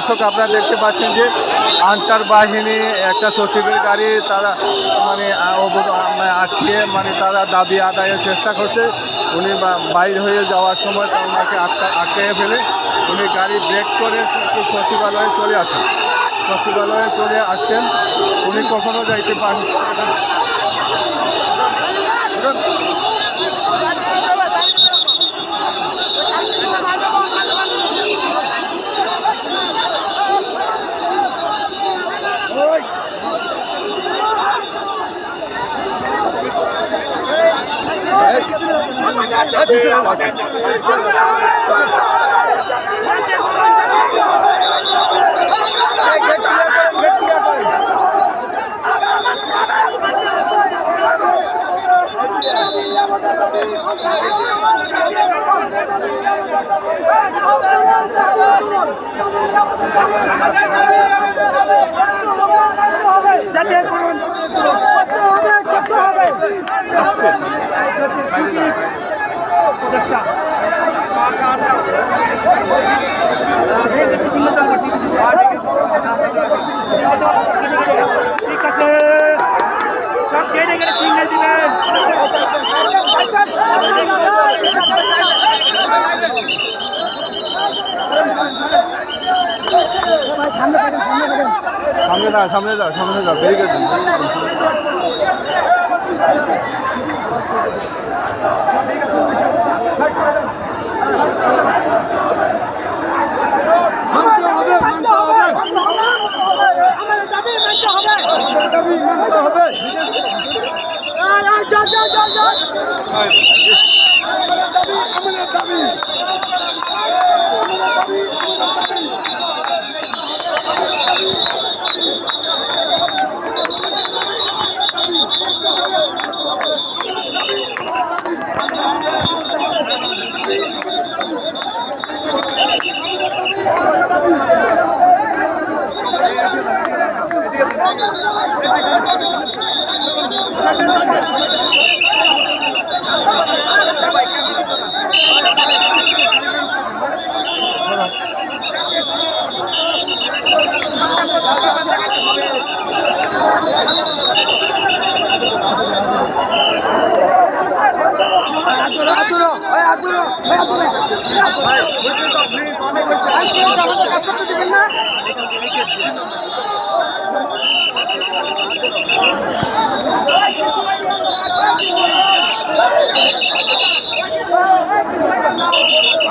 দর্শক আপনারা দেখতে পাচ্ছেন যে আনসার বাহিনী একটা সচিবের গাড়ি তারা মানে আটকে মানে তারা দাবি আদায়ের চেষ্টা করছে। উনি বাইর হয়ে যাওয়ার সময় তার ওনাকে আটকে ফেলে উনি গাড়ি ব্রেক করে সচিবালয়ে চলে আসেন। সচিবালয়ে চলে আসছেন, উনি কখনো যাইতে পারেন। ঠিক আছে, সব কেটে কেটে সিগন্যাল দিবেন। সামনে যাও বেরিয়ে গেছেন।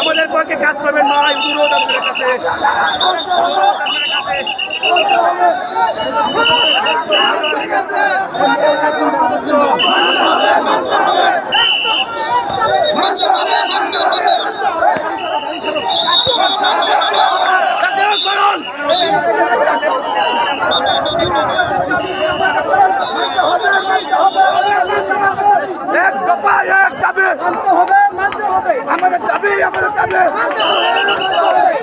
আমাদের পক্ষে কাজ করবেন নয়, অনুরোধ আপনাদের কাছে। আমাদের দাবি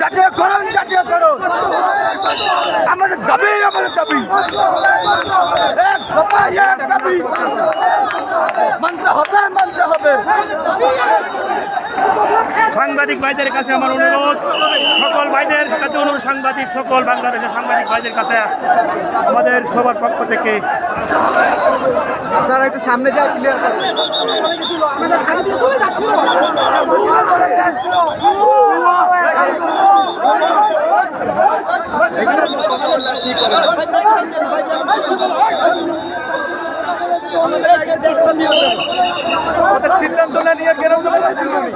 জাতীয়করণ আমাদের দাবি মানতে হবে। সাংবাদিক ভাইদের কাছে আমার অনুরোধ, সকল ভাইদের কাছে অনুরোধ, সাংবাদিক সকল বাংলাদেশের সাংবাদিক ভাইদের কাছে আমাদের সবার পক্ষ থেকে আপনারা একটু সামনে যাও, ক্লিয়ার সিদ্ধান্ত না নিয়ে কেন চলে যাচ্ছিল আমি